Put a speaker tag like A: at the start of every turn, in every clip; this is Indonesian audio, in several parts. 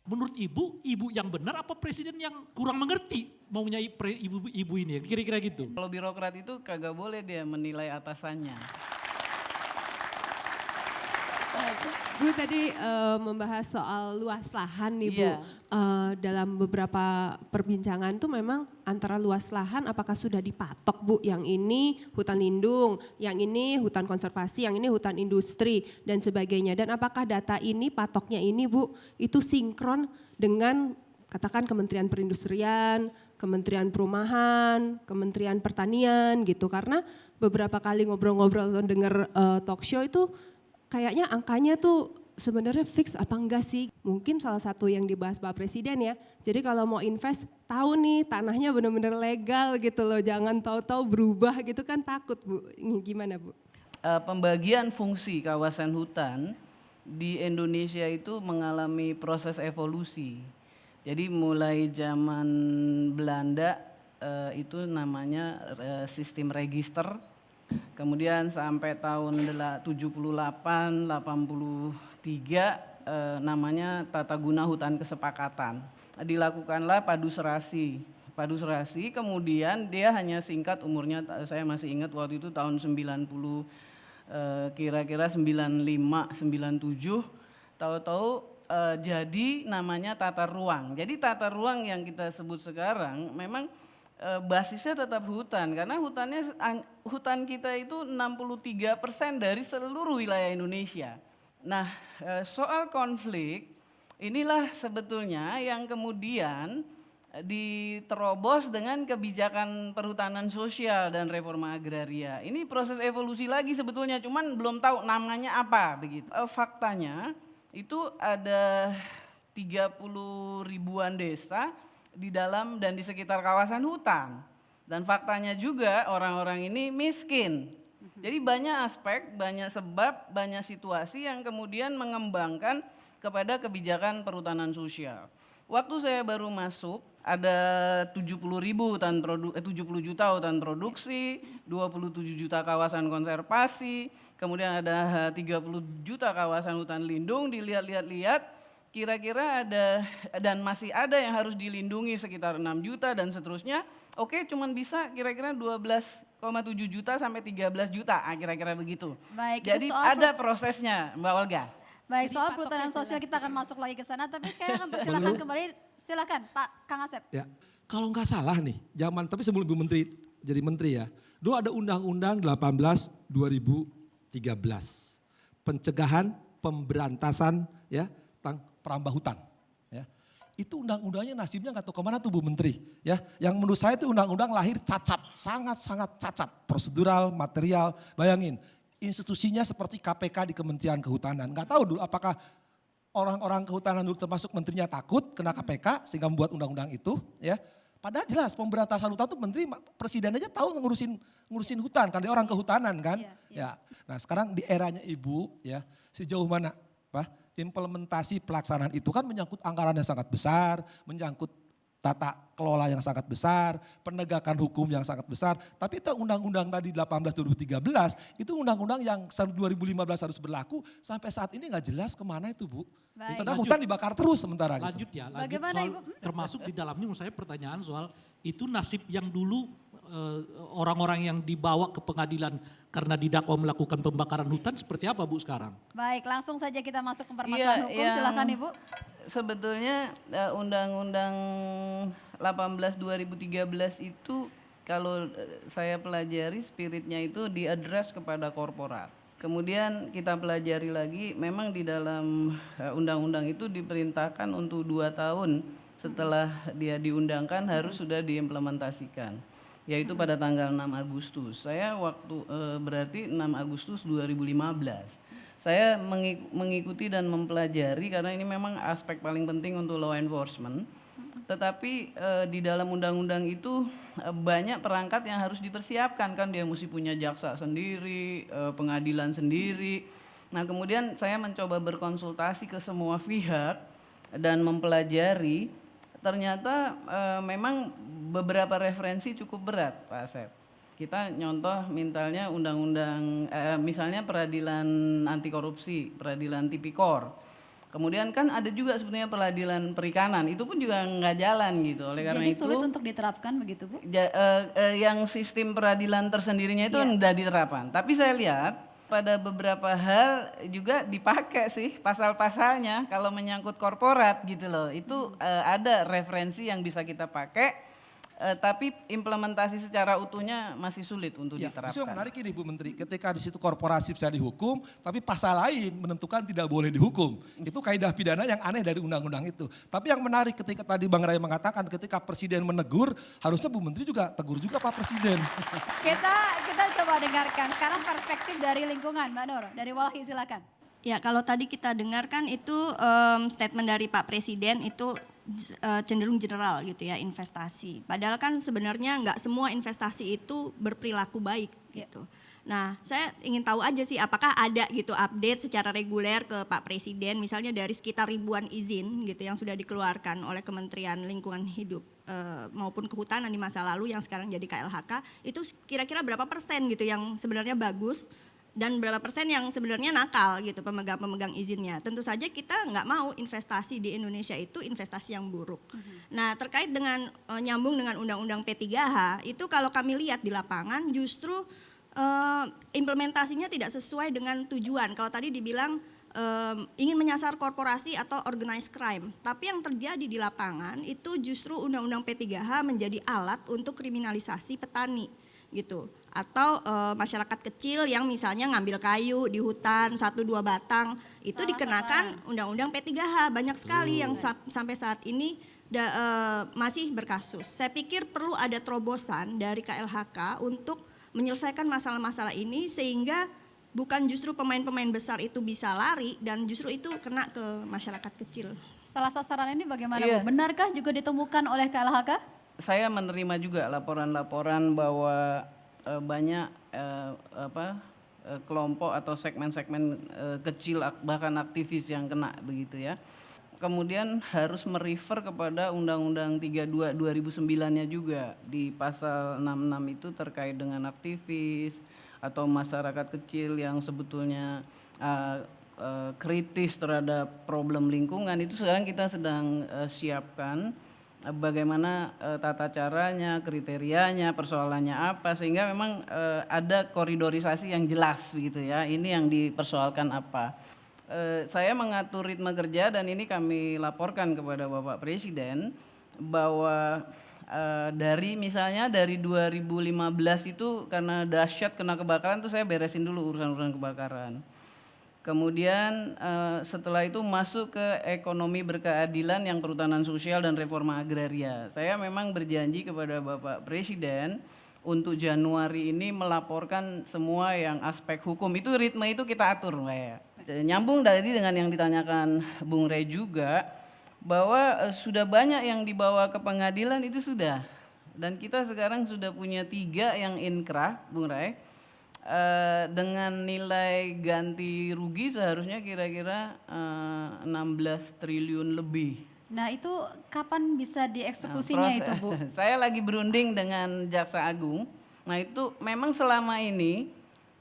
A: Menurut ibu yang benar apa presiden yang kurang mengerti maunya ibu ini, kira-kira gitu.
B: Kalau birokrat itu kagak boleh dia menilai atasannya.
C: Bu tadi membahas soal luas lahan nih Bu.
B: Iya.
C: Dalam beberapa perbincangan tuh memang antara luas lahan apakah sudah dipatok Bu. Yang ini hutan lindung, yang ini hutan konservasi, yang ini hutan industri dan sebagainya. Dan apakah data ini, patoknya ini Bu, itu sinkron dengan katakan Kementerian Perindustrian, Kementerian Perumahan, Kementerian Pertanian gitu. Karena beberapa kali ngobrol-ngobrol atau dengar talk show itu kayaknya angkanya tuh sebenarnya fix apa enggak sih? Mungkin salah satu yang dibahas Pak Presiden ya. Jadi kalau mau invest tahu nih tanahnya benar-benar legal gitu loh. Jangan tahu-tahu berubah gitu kan takut Bu. Ini gimana Bu?
B: Pembagian fungsi kawasan hutan di Indonesia itu mengalami proses evolusi. Jadi mulai zaman Belanda itu namanya sistem register. Kemudian sampai tahun 78, 83 namanya tata guna hutan kesepakatan. Dilakukanlah padu serasi. Padu serasi kemudian dia hanya singkat umurnya, saya masih ingat waktu itu tahun 90, kira-kira 95, 97, tahu-tahu jadi namanya tata ruang. Jadi tata ruang yang kita sebut sekarang memang basisnya tetap hutan karena hutan kita itu 63% dari seluruh wilayah Indonesia. Nah, soal konflik inilah sebetulnya yang kemudian diterobos dengan kebijakan perhutanan sosial dan reforma agraria. Ini proses evolusi lagi sebetulnya, cuman belum tahu namanya apa begitu. Faktanya itu ada 30 ribuan desa di dalam dan di sekitar kawasan hutan. Dan faktanya juga orang-orang ini miskin. Jadi banyak aspek, banyak sebab, banyak situasi yang kemudian mengembangkan kepada kebijakan perhutanan sosial. Waktu saya baru masuk ada 70 juta hutan produksi, 27 juta kawasan konservasi, kemudian ada 30 juta kawasan hutan lindung. Dilihat-lihat kira-kira ada dan masih ada yang harus dilindungi sekitar 6 juta dan seterusnya. Oke, cuman bisa kira-kira 12,7 juta sampai 13 juta, kira-kira begitu.
D: Baik,
B: jadi ada prosesnya Mbak Olga.
D: Baik,
C: Jadi
D: soal
C: patoknya
D: perhutanan sosial
C: jelas
D: kita akan masuk lagi ke sana, tapi saya akan persilakan kembali, silakan Pak Kang Asep.
E: Ya, kalau nggak salah nih, tapi sebelum Ibu Menteri jadi menteri ya, dulu ada Undang-Undang 18 2013, pencegahan, pemberantasan ya tentang perambah hutan. Ya. Itu undang-undangnya nasibnya nggak tahu kemana tuh Bu Menteri. Ya, yang menurut saya itu undang-undang lahir cacat, sangat-sangat cacat, prosedural, material. Bayangin, institusinya seperti KPK di Kementerian Kehutanan. Nggak tahu dulu apakah orang-orang kehutanan dulu termasuk menterinya takut kena KPK sehingga membuat undang-undang itu. Ya, padahal jelas pemberantasan hutan itu menteri, presiden aja tahu ngurusin hutan kan dia orang kehutanan kan. Ya, nah sekarang di eranya Ibu ya sejauh mana implementasi pelaksanaan itu kan menyangkut anggaran yang sangat besar, menyangkut tata kelola yang sangat besar, penegakan hukum yang sangat besar. Tapi itu undang-undang tadi 18 2013 itu undang-undang yang 2015 harus berlaku sampai saat ini nggak jelas kemana itu Bu. Sedang hutan dibakar terus sementara
A: lanjut
E: gitu.
A: ya, lanjut
D: Bagaimana,
A: soal,
D: Ibu?
A: termasuk di dalamnya menurut saya pertanyaan soal itu nasib yang dulu orang-orang yang dibawa ke pengadilan karena didakwa melakukan pembakaran hutan seperti apa Bu sekarang?
D: Baik, langsung saja kita masuk ke permasalahan hukum, silakan Ibu.
B: Sebetulnya Undang-Undang 18 2013 itu kalau saya pelajari spiritnya itu diadres kepada korporat. Kemudian kita pelajari lagi memang di dalam undang-undang itu diperintahkan untuk 2 tahun setelah dia diundangkan harus sudah diimplementasikan. Yaitu pada tanggal 6 Agustus. Saya waktu berarti 6 Agustus 2015. Saya mengikuti dan mempelajari karena ini memang aspek paling penting untuk law enforcement. Tetapi di dalam undang-undang itu banyak perangkat yang harus dipersiapkan kan, dia mesti punya jaksa sendiri, pengadilan sendiri. Nah kemudian saya mencoba berkonsultasi ke semua pihak dan mempelajari, ternyata memang beberapa referensi cukup berat Pak Asep. Kita nyontoh misalnya undang-undang, misalnya peradilan anti korupsi, peradilan tipikor. Kemudian kan ada juga sebetulnya peradilan perikanan, itu pun juga nggak jalan gitu. Oleh karena
D: Jadi
B: itu
D: sulit untuk diterapkan begitu Bu?
B: yang sistem peradilan tersendirinya itu
D: Iya.
B: sudah diterapkan. Tapi saya lihat pada beberapa hal juga dipakai sih pasal-pasalnya kalau menyangkut korporat gitu loh. Itu ada referensi yang bisa kita pakai. Tapi implementasi secara utuhnya masih sulit untuk
E: Ya,
B: diterapkan.
E: itu yang menarik ini Bu Menteri, ketika di situ korporasi bisa dihukum, tapi pasal lain menentukan tidak boleh dihukum. Itu kaidah pidana yang aneh dari undang-undang itu. Tapi yang menarik ketika tadi Bang Ray mengatakan ketika Presiden menegur, harusnya Bu Menteri juga tegur juga Pak Presiden.
D: Kita coba dengarkan sekarang perspektif dari lingkungan, Mbak Nur, dari Walhi silakan.
F: Ya, kalau tadi kita dengarkan itu statement dari Pak Presiden itu cenderung general gitu ya, investasi. Padahal kan sebenarnya nggak semua investasi itu berperilaku baik gitu. Nah, saya ingin tahu aja sih apakah ada gitu update secara reguler ke Pak Presiden, misalnya dari sekitar ribuan izin gitu yang sudah dikeluarkan oleh Kementerian Lingkungan Hidup maupun Kehutanan di masa lalu yang sekarang jadi KLHK, itu kira-kira berapa persen gitu yang sebenarnya bagus dan berapa persen yang sebenarnya nakal gitu pemegang izinnya. Tentu saja kita nggak mau investasi di Indonesia itu investasi yang buruk. Nah, terkait dengan nyambung dengan Undang-Undang P3H, itu kalau kami lihat di lapangan justru implementasinya tidak sesuai dengan tujuan. Kalau tadi dibilang ingin menyasar korporasi atau organized crime, tapi yang terjadi di lapangan itu justru Undang-Undang P3H menjadi alat untuk kriminalisasi petani gitu, atau masyarakat kecil yang misalnya ngambil kayu di hutan 1-2 batang itu dikenakan Undang-Undang P3H. Banyak sekali yang sampai saat ini masih berkasus. Saya pikir perlu ada terobosan dari KLHK untuk menyelesaikan masalah-masalah ini sehingga bukan justru pemain-pemain besar itu bisa lari dan justru itu kena ke masyarakat kecil.
D: Salah sasaran ini bagaimana
B: Iya.
D: Bu? Benarkah juga ditemukan oleh KLHK?
B: Saya menerima juga laporan-laporan bahwa banyak kelompok atau segmen-segmen kecil bahkan aktivis yang kena begitu ya. Kemudian harus merefer kepada Undang-Undang 32 2009-nya juga di pasal 66 itu terkait dengan aktivis atau masyarakat kecil yang sebetulnya kritis terhadap problem lingkungan. Itu sekarang kita sedang siapkan bagaimana tata caranya, kriterianya, persoalannya apa, sehingga memang ada koridorisasi yang jelas begitu ya. Ini yang dipersoalkan apa. Saya mengatur ritme kerja dan ini kami laporkan kepada Bapak Presiden bahwa misalnya dari 2015 itu karena dahsyat kena kebakaran tuh saya beresin dulu urusan-urusan kebakaran. Kemudian setelah itu masuk ke ekonomi berkeadilan yang perhutanan sosial dan reforma agraria. Saya memang berjanji kepada Bapak Presiden untuk Januari ini melaporkan semua yang aspek hukum. Itu ritme itu kita atur Mbak ya. Nyambung tadi dengan yang ditanyakan Bung Rey juga bahwa sudah banyak yang dibawa ke pengadilan itu sudah. Dan kita sekarang sudah punya 3 yang inkrah Bung Rey. Dengan nilai ganti rugi seharusnya kira-kira 16 triliun lebih.
D: Nah itu kapan bisa dieksekusinya itu Bu?
B: Saya lagi berunding dengan Jaksa Agung. Nah itu memang selama ini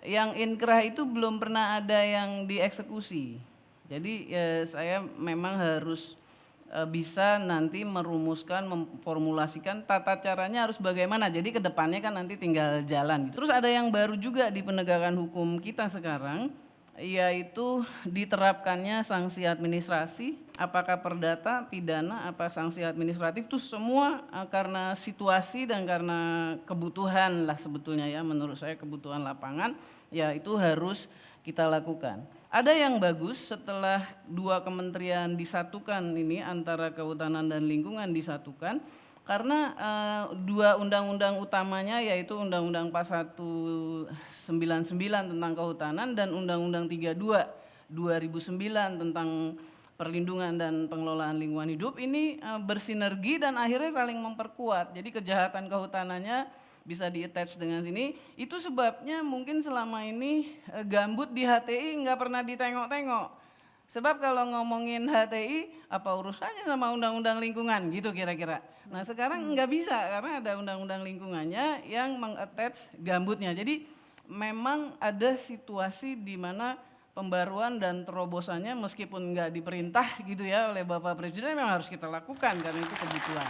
B: yang inkrah itu belum pernah ada yang dieksekusi. Jadi saya memang harus bisa nanti merumuskan, memformulasikan tata caranya harus bagaimana. Jadi ke depannya kan nanti tinggal jalan. Terus ada yang baru juga di penegakan hukum kita sekarang, yaitu diterapkannya sanksi administrasi, apakah perdata, pidana, apa sanksi administratif, itu semua karena situasi dan karena kebutuhan lah sebetulnya ya, menurut saya kebutuhan lapangan, ya itu harus kita lakukan. Ada yang bagus setelah 2 kementerian disatukan ini antara kehutanan dan lingkungan disatukan karena 2 undang-undang utamanya yaitu Undang-Undang 4199 tentang kehutanan dan Undang-Undang 32 2009 tentang perlindungan dan pengelolaan lingkungan hidup ini bersinergi dan akhirnya saling memperkuat. Jadi kejahatan kehutanannya bisa di-attach dengan sini. Itu sebabnya mungkin selama ini gambut di HTI nggak pernah ditengok-tengok. Sebab kalau ngomongin HTI apa urusannya sama undang-undang lingkungan gitu kira-kira. Nah sekarang nggak bisa karena ada undang-undang lingkungannya yang meng-attach gambutnya. Jadi memang ada situasi di mana pembaruan dan terobosannya meskipun nggak diperintah gitu ya oleh Bapak Presiden memang harus kita lakukan karena itu kebutuhan.